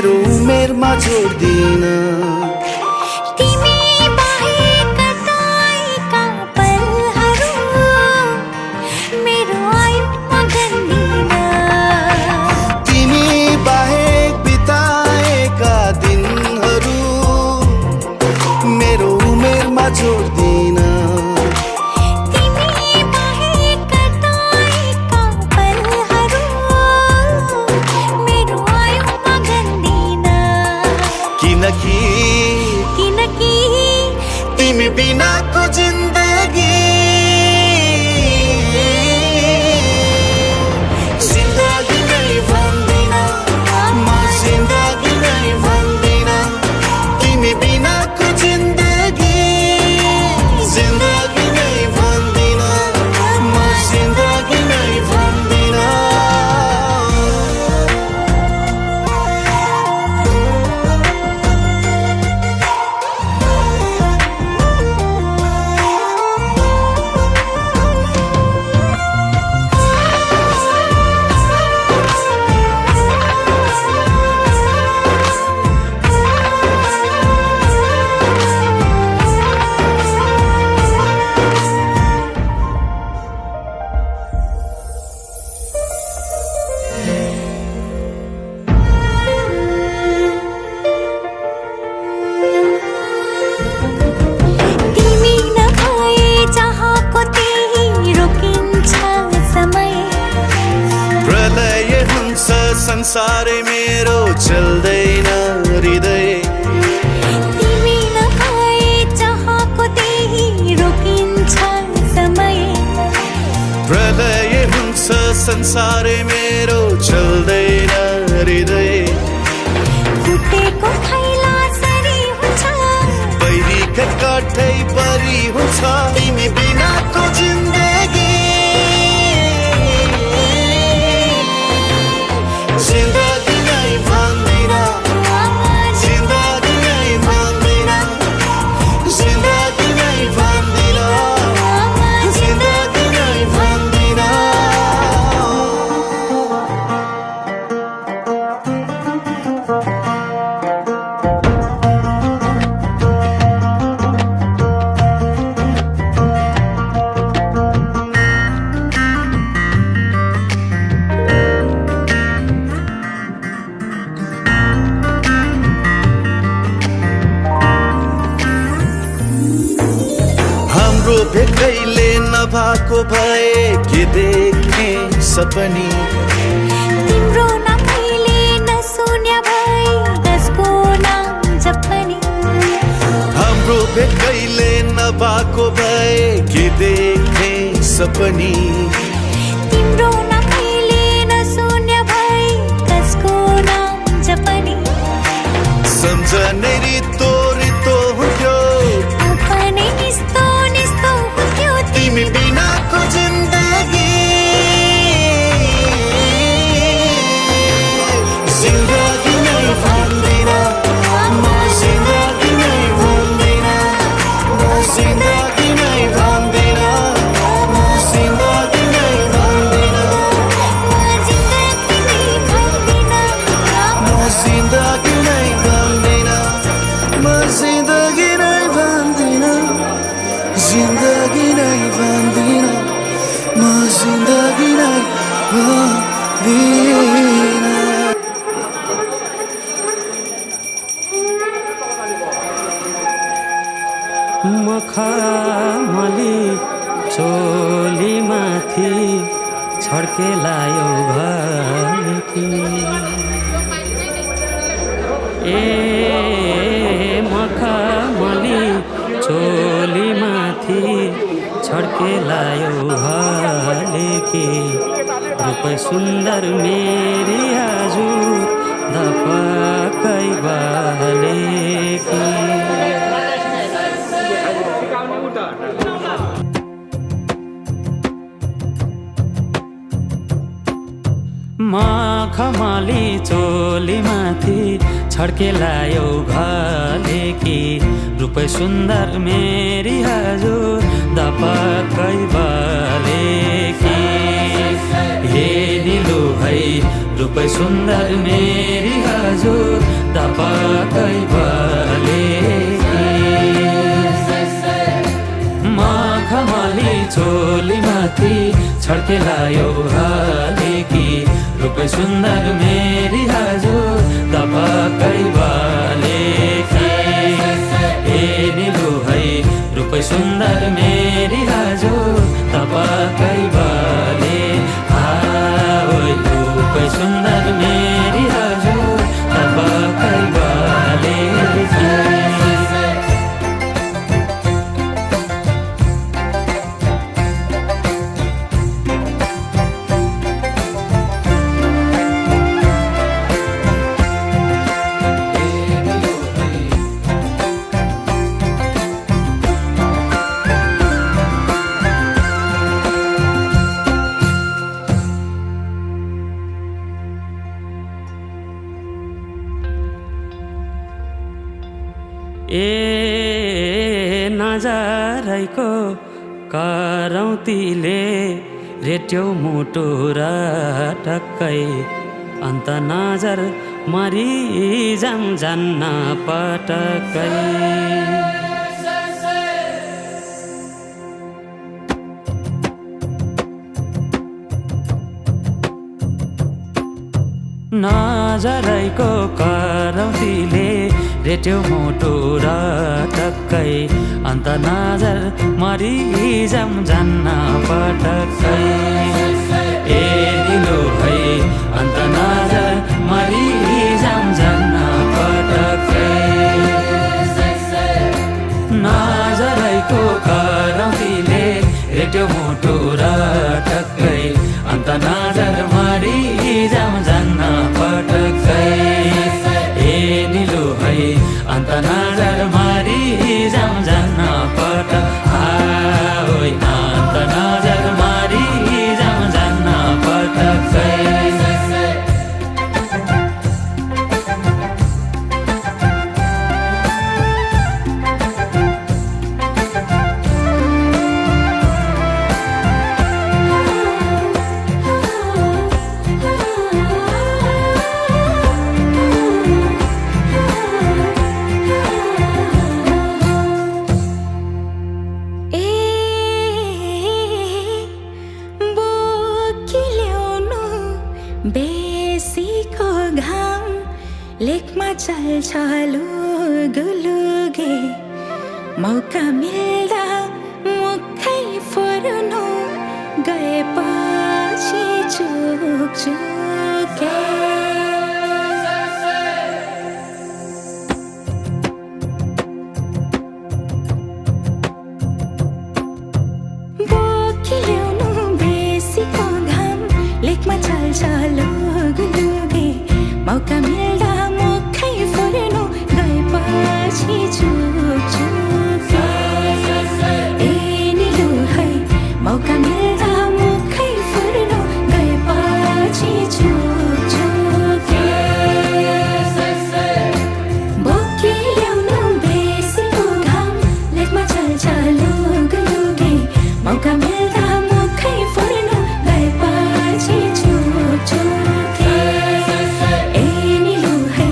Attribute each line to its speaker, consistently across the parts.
Speaker 1: मेरो उमेरमा जोड्दिन।
Speaker 2: तिमी बाहेक कतैका पलहरू मेरो आयुमा गन्दिन।
Speaker 1: तिमी बाहेक बिताएका दिनहरू मेरो उमेरमा जोड्दिन।
Speaker 2: किनकि
Speaker 1: तिमी बिनाको जिन्दगी जिन्दगी नै भन्दिन, म जिन्दगी नै भन्दिन। तिमी बिनाको जिन्दगी जिन्दगी नै भन्दिन, म जिन्दगी नै भन्दिन। संसारै मेरो चल्दैन हृदय।
Speaker 2: तिमी नभए चाहको त्यही रोकिन्छ समय।
Speaker 1: प्रलय हुन्छ संसारै मेरो चल्दैन हृदय।
Speaker 2: फुटेको थैला सरी हुन्छ,
Speaker 1: बैरीका काठै परी हुन्छ। तिमी बिनाको जिन्दगी जिन्दगी नै भन्दिन, जिन्दगी नै भन्दिन, जिन्दगी नै भन्दिन, जिन्दगी नै भन्दिन। हाम्रो भेटैले नभएको भए के देख्ने सपनी।
Speaker 2: तिम्रो नभएले नसुन्या भए कसको नाम जपनी।
Speaker 1: हाम्रो भेटैले नभएको भए के देख्ने सपनी।
Speaker 2: तिम्रो नभएले नसुन्या भए कसको नाम जपनी।
Speaker 1: सम्झने रितो रितो हुन्थ्यो,
Speaker 2: अपनै निस्तो निस्तो हुन्थ्यो।
Speaker 1: तिमी बिनाको जिन्दगी जिन्दगी नै भन्दिन, म जिन्दगी नै भन्दिन, म जिन्दगी नै भन्दिन, म जिन्दगी नै भन्दिन,
Speaker 2: म जिन्दगी नै भन्दिन,
Speaker 1: म जिन्दगी नै भन्दिन, म जिन्दगी नै भन्दिन, जिन्दगी नै भन्दिन, म जिन्दगी नै भन्दिन।
Speaker 3: मखमली चोली माथि छड्केलायो घरकी। ए मखमली चोली माथि छड्केलायो घरकी। रूप सुन्दर मेरी हजुर दपकै बालेकी। मखमली चोली माथि छड्केलायो घलेकी। रूप सुन्दर मेरी हजुर दपकै बालेकी। हे निलु भाइ रूप रूपै सुन्दर मेरी हजुर तपाकै बले मखमली चोली माथि छड्केलायो हालेकी रूपै सुन्दर मेरी हजुर तपाकै बले ए निलु है रूपै सुन्दर मेरी हजुर तपाकै बले रूपै सुन्दर मेरी हजुर तपाकै बले ए नजरैको करौतीले रेट्यो मुटु र टक्कै अन्त नजर मरि जान्न पटक्कै नजरैको करौतीले रेट्यो मुटु र टक्कै अन्त नजर मरि जान्न पटक्कै ए निलो है अन्त नजर मरि जान्न पटक्कै नजरैको करौतीले रेट्यो मुटु र टक्कै अन्त नजर मरि जान्न पटक्कै ए निलो है अन्त नजर मरि जान्न पटक्कै अन्त नजर मरि जान्न पटक्कै बेसीको घाम लेखमा चल्छ लुगुलुगे मौका मिल्दा मुखै फुर्नु गएपछि चुके बोकिल्याउनु बेसीको घाम लेखमा चल्छ लुगुलुगे मौका मिल्दा मुखै फुर्नु गएपछि चुके ए निलु है मौका मिल्दा मुखै फुर्नु गएपछि चुके बोकिल्याउनु बेसीको घाम लेखमा चल्छ लुगुलुगे मौका मिल्दा मुखै फुर्नु गएपछि चुके ए निलु है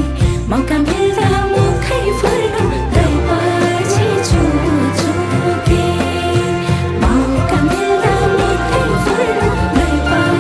Speaker 3: मौका मिल्दा मुखै फुर्नु गएपछि चुके मौका मिल्दा मुखै फुर्नु गएपछि चुके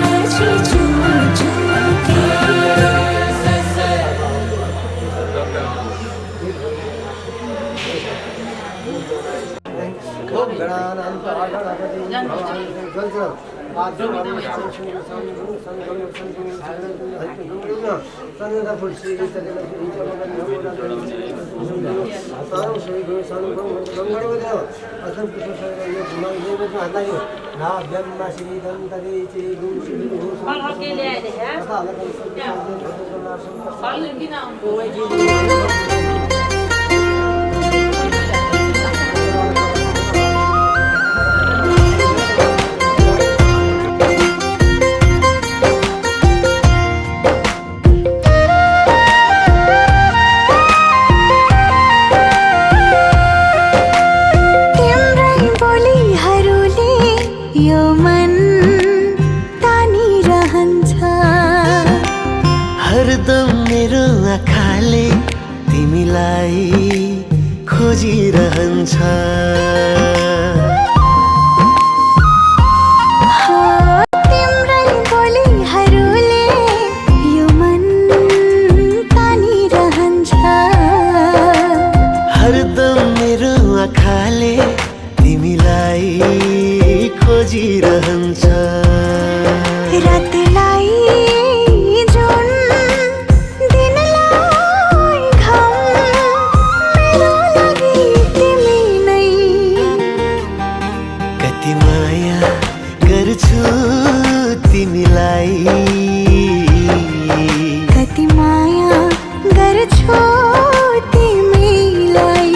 Speaker 1: तिमीलाई खोजिरहन्छ
Speaker 2: तिम्रै बोलीहरूले यो मन तानिरहन्छ
Speaker 1: हरदम मेरो आँखाले तिमीलाई खोजिरहन्छ
Speaker 2: रातलाई जुन दिनलाई घाम मेरो लागि तिमी नै
Speaker 1: कति माया गर्छु तिमीलाई
Speaker 2: कति माया गर्छु तिमीलाई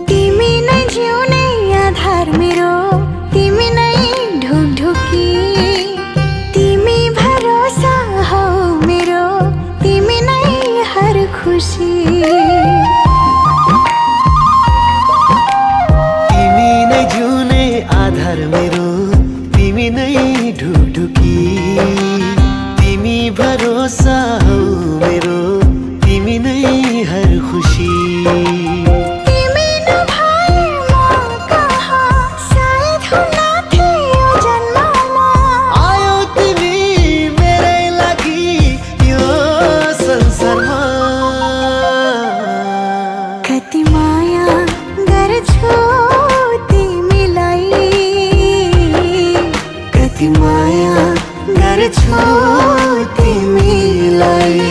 Speaker 2: तिमी नै जिउने आधार मेरो तिमी नै ढुकढुकी तिमी भरोसा हौ मेरो तिमी नै हर खुसी
Speaker 1: तिमी नै जिउने आधार मेरो तिमी नै ढुकढुकी तिमी भरोसा हौ मेरो तिमी नै हर खुसी
Speaker 2: तिमी नभए म कहाँ सायद हुन थियो जन्ममा
Speaker 1: आयो तिमी मेरै लागि यो संसारमा
Speaker 2: कति माया गर्छु तिमीलाई
Speaker 1: कति माया गर्छु तिमीलाई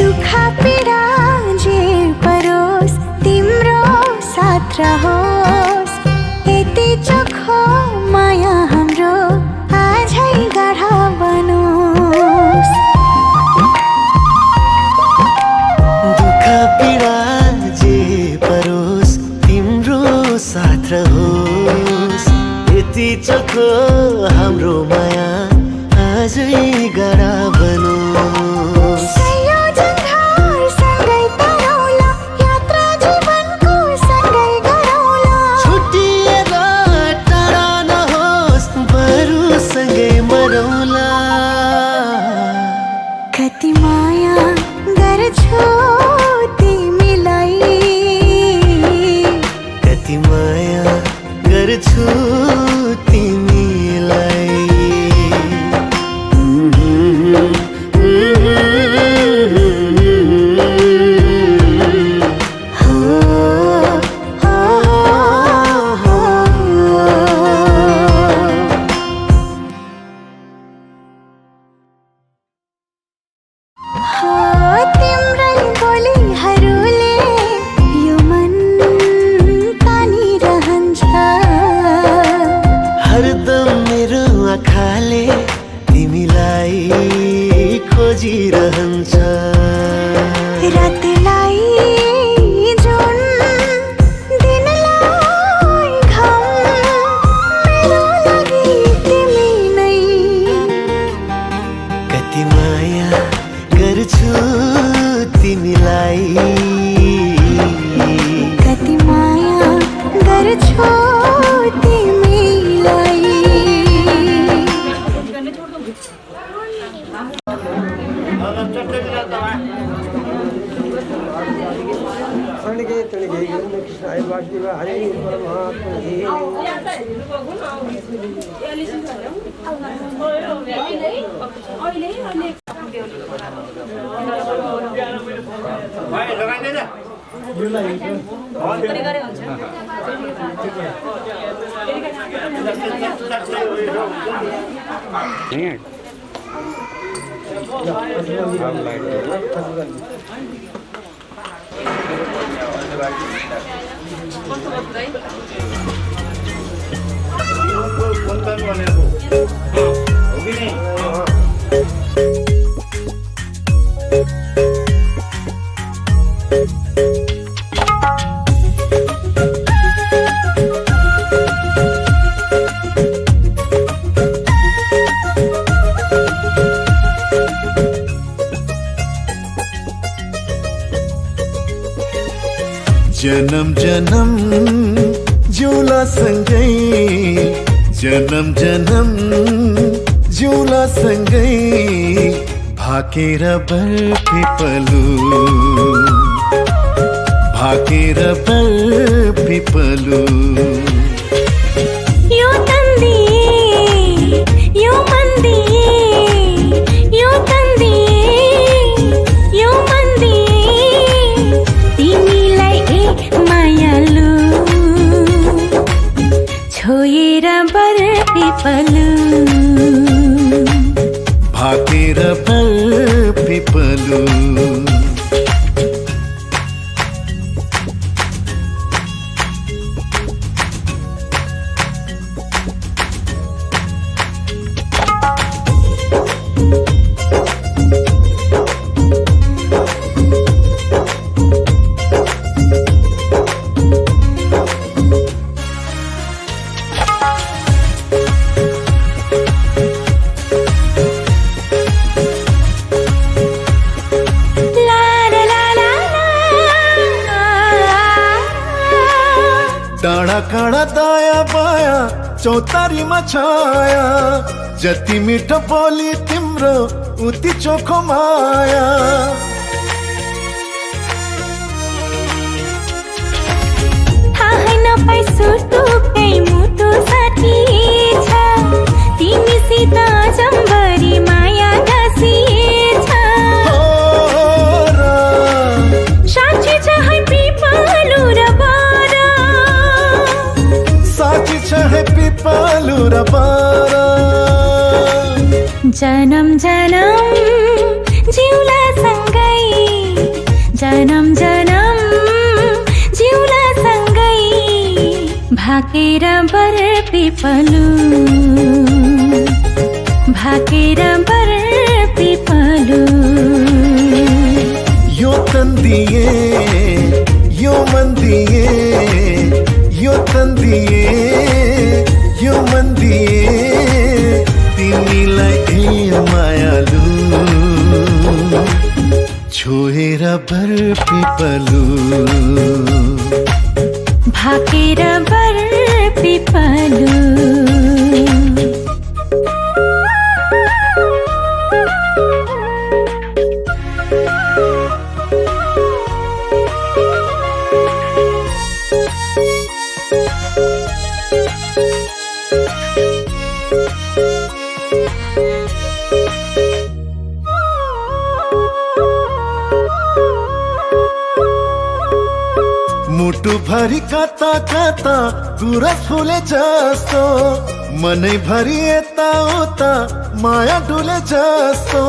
Speaker 2: दुःख पीडा जे परोस् तिम्रो साथ रहोस् यति चोखो माया हाम्रो आजै गाढा बनोस्
Speaker 1: दुःख पीडा जे परोस् तिम्रो साथ रहोस् यति चोखो हाम्रो माया आजै गाढा बनोस्
Speaker 2: संयोजन घर सँगै तरौला यात्रा जीवनको सँगै गरौला
Speaker 1: छुट्टिएर टाढा नहोस् बरु सँगै मरौला
Speaker 2: कति माया गर्छु तिमीलाई
Speaker 1: कति माया गर्छु तिमीलाई
Speaker 2: तिम्रै बोलीहरूले यो मन तानिरहन्छ
Speaker 1: हरदम मेरो आँखाले तिमीलाई खोजिरहन्छ
Speaker 2: रातलाई जुन दिनलाई घाम मेरो लागि तिमी नै
Speaker 1: कति माया गर्छु तिमीलाई
Speaker 2: कति माया गर्छु तिमीलाई
Speaker 4: तणगे तणगे कृष्ण वासुदेव हरे परमात्मा
Speaker 5: लगाइदिएन
Speaker 1: जन्म जन्म जुला सँगै जन्म जन्म जुला सँगै भाकेर बरपिपलु भाकेर बरपिपलु
Speaker 2: यो तन्दी यो मन्दी यो तन्दी यो मन्दी तिमीलाई मायालु छोएर बरपिपलु
Speaker 1: भाकेर बरपिपलु डाँडा काँडा दाया बाया चौतारीमा छाया जति मिठो बोली तिम्रो उति चोखो माया
Speaker 2: थाहै नपाई सुटुकै मुटु साथी छ तिमीसित जम्बरी माया गाँसिएछ साँच्ची छ है पिपलु र बारा
Speaker 1: साँच्ची छ है पिपलु र बारा
Speaker 2: जन्म जन्म जिउला सँगै जन्म जन्म जिउला सँगै भाकेर बरपिपलु भाकेर बरपिपलु
Speaker 1: यो तन्दिए यो मन्दिए यो तन्दिए यो मन्दिए तिमीलाई मायालु छोएर बरपिपलु
Speaker 2: भाकेर बरपिपलु
Speaker 1: मुटु भरि कता कता गुरस फुले जस्तो मनै भरि यता उता माया डुले जस्तो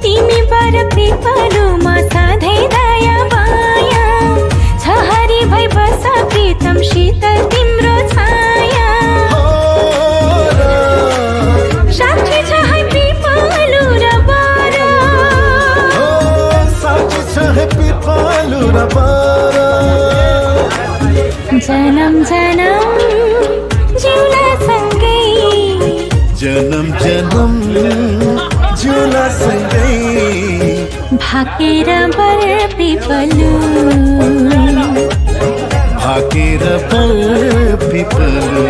Speaker 2: तिमी बरपिपलुमा सधैँ दया माया छ हरि भई बस प्रीतम शीतल तिम्रो छाया साक्षी छ है पिपलु र बारा
Speaker 1: साक्षी छ है पिपलु र बारा
Speaker 2: जन्म जन्म जिउला सँगै
Speaker 1: जन्म जन्म जुला सँगै
Speaker 2: भाकेर बरपिपलु
Speaker 1: भाकेर बरपिपलु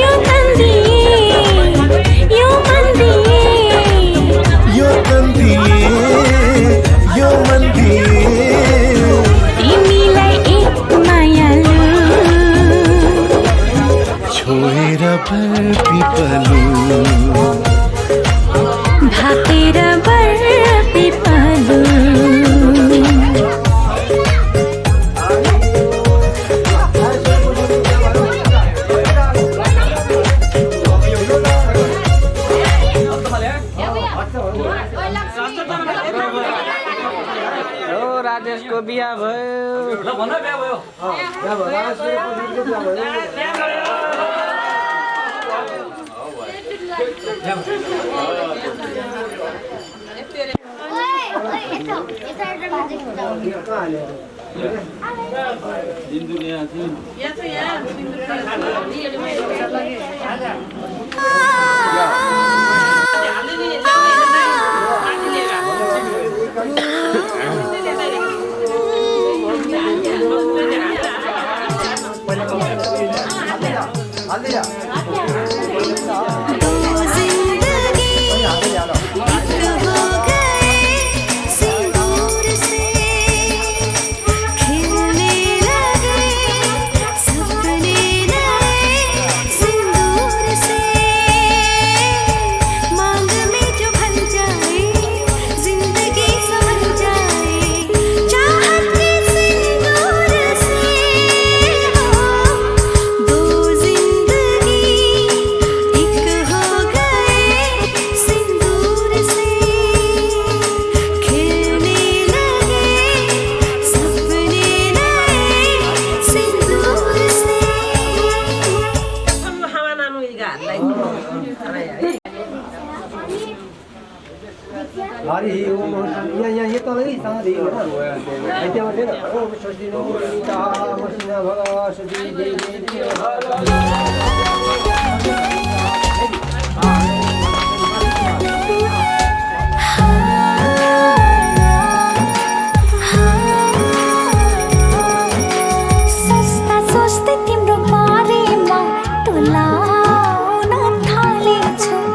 Speaker 2: यो तन्दिए यो मन्दिए
Speaker 1: यो तन्दिए यो मन्दिए
Speaker 2: तिमीलाई मायालु
Speaker 1: छोएर बरपिपलु
Speaker 2: ढाकेर बर्फी पालो
Speaker 4: राजेशको बिहा भयो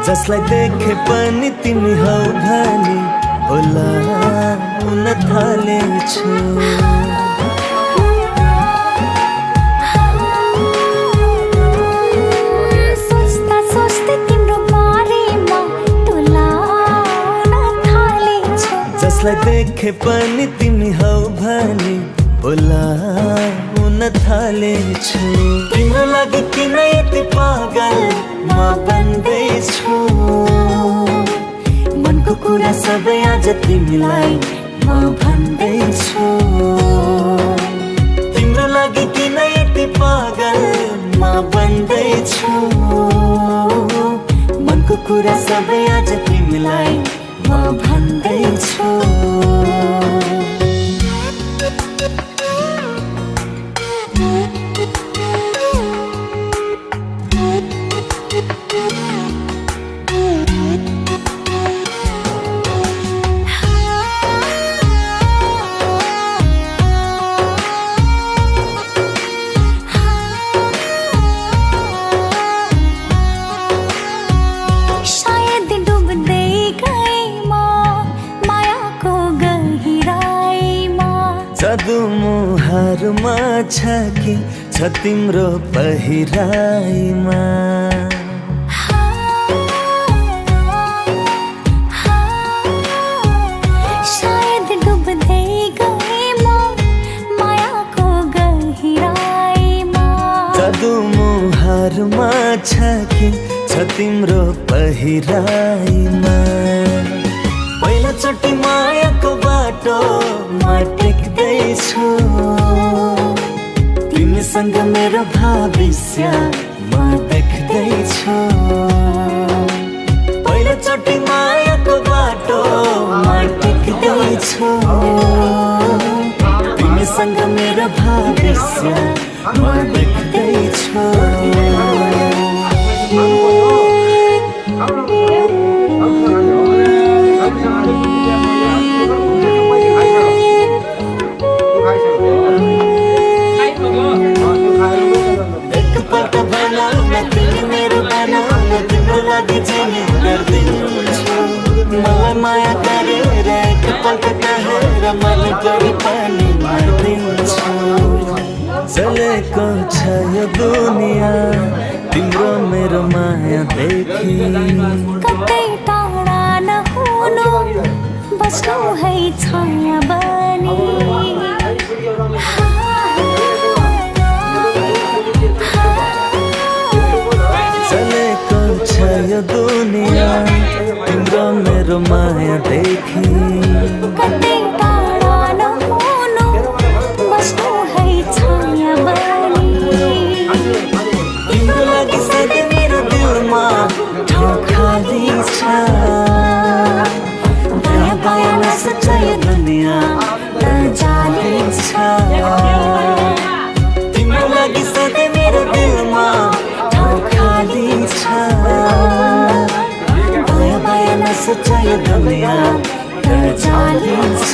Speaker 5: जसलाई देखे पनि तिमी हौ भनी बोलाउन थालेछु
Speaker 3: सोच्दा सोच्दै तिम्रो बारेमा तुलाउन थालेछु
Speaker 5: जसलाई देखे पनि तिमी हौ भनी बोलाउन थालेछु तिम्रो लागि किन यति पागल म बन्दैछु मनको कुरा सबै आज तिमीलाई म भन्दैछु तिम्रो लागि किन यति पागल म बन्दैछु मनको कुरा सबै आज तिमीलाई म भन्दैछु जादु मुहारमा छ कि छ तिम्रो पहिराइमा
Speaker 3: सायद डुब्दै गए म मायाको गहिराइमा
Speaker 5: जादु मुहारमा छ कि छ तिम्रो पहिराइमा पहिलोचोटि मायाको बाटो म टेक्दैछु तिमीसँग मेरो भविष्य म देख्दैछु पहिलोचोटि मायाको बाटो म टेक्दैछु तिमीसँग मेरो भविष्य म देख्दैछु एकपल्ट बनाउन तिमी मेरो बनाउन तिम्रो लागि जिउने गर्दिन्छु मलाई माया गरेर एकपल्ट कहेर मलाई गरी पनि मार्दिन्छु चलेको छ यो दुनिया तिम्रो मेरो माया देखि
Speaker 3: कतै टाढा नहो बस्नु है छाया बनी
Speaker 5: चलेको छ यो दुनिया तिम्रो मेरो माया देखि
Speaker 3: कतै टाढा नहुनु बस्नु है छाया बनी
Speaker 5: तिम्रो लागि सधैँ मेरो दिलमा ठाउँ खाली छ
Speaker 3: दायाँ बायाँ नसोच यो दुनिया त जाली छ
Speaker 5: तिम्रो लागि सधैँ मेरो दिलमा ठाउँ खाली छ
Speaker 3: दायाँ बायाँ नसोच यो दुनिया त जाली छ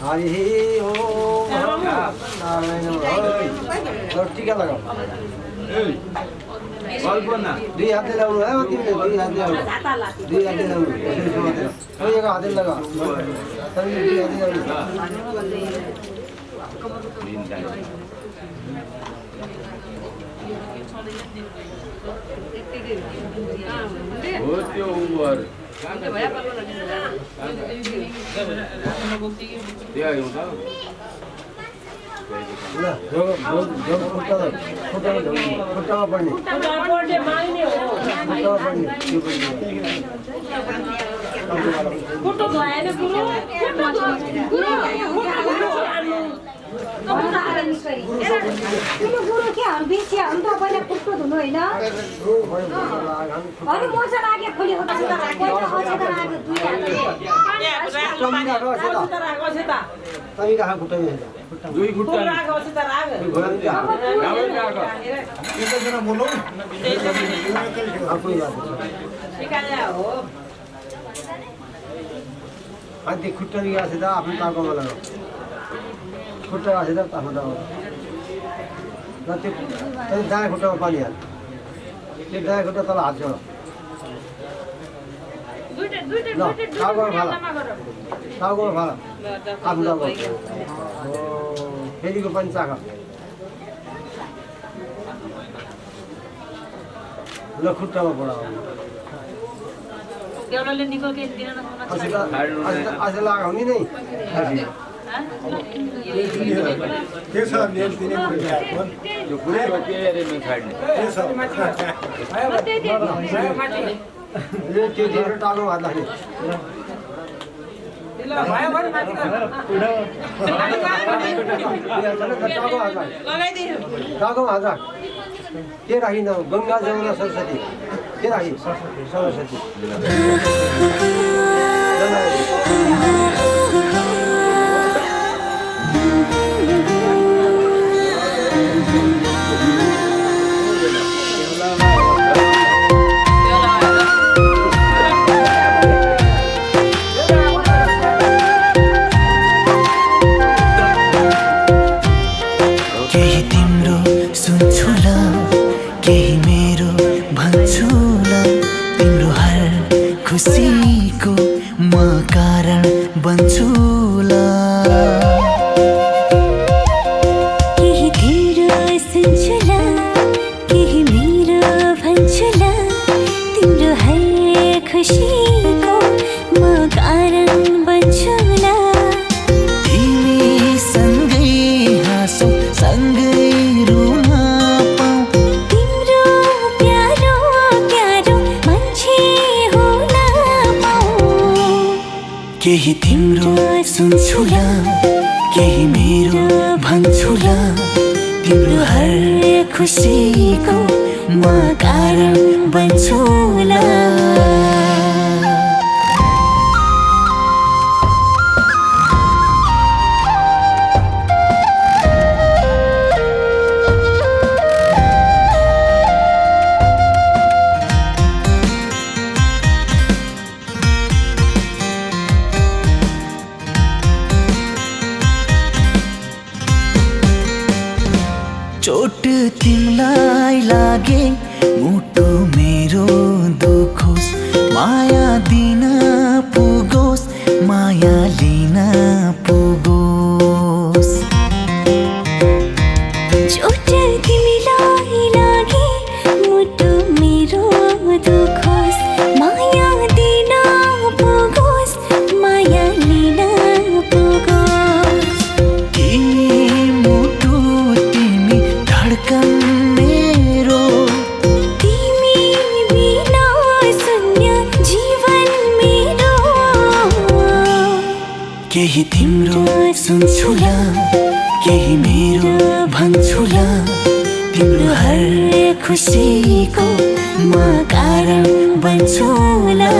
Speaker 6: हरि ओम नारायण टीका लगाऊ दुई हातले लगाउनु है तिमीले दुई हातले लगाउनु दुई हातले लगाउनु एक हातले लगा तिमीले दुई हातले खुट्टामा पर्ने
Speaker 7: गुरु के हम बिछे हम त पहिला कुट्टो धुनु हैन अनि मोर्चा लागे खोली होता छ त राखे
Speaker 6: तमी कहाँ खुट्टा दुई खुट्टा अनि खुट्टा गएको छ त आफ्नो टाउकोमा लगाऊ खुट्टा गएको छ त आफ्नो टाउकोमा ल त्यो दायाँ खुट्टामा पानी हाल त्यो दायाँ खुट्टा तल हात जोड ल टाउकोमा फाल टाउकोमा फाल आफ्नो टाउको फेरिको पनि चाख ल खुट्टामा पढाऊ आज लगाउने नै त्यो टाउको हात लाग्ने टाउकोमा हात राख के राखिन गङ्गा जमुना सरस्वती के राखि सरस्वती
Speaker 5: खुसीको म कारण बन्छु ला
Speaker 3: केही तिम्रो सुन्छु ला केही मेरो भन्छु ला तिम्रो हर खुसीको म कारण बन्छु ला
Speaker 5: तिमी सँगै हाँसौ सँगै रुन पाऊ
Speaker 3: तिम्रो प्यारो प्यारो मान्छे हुन पाऊ
Speaker 5: केही तिम्रो सुन्छु ला केही मेरो भन्छु ला तिम्रो हर खुसीको म कारण बन्छु ला चोट तिमलाई लागे मुटु मेरो दुखोस् माया दिन पुगोस् माया लिन पुगोस्
Speaker 2: चोट तिमीलाई लागे मुटु मेरो दुखोस् माया दिन पुगोस् माया लिन पुगोस्
Speaker 5: तिमी मुटु तिमी धड्कन मेरो
Speaker 2: तिमी बिना शून्य जीवन मेरो
Speaker 5: केही तिम्रो सुन्छुला केही मेरो भन्छुला तिम्रो हर खुसीको म कारण बन्छु ला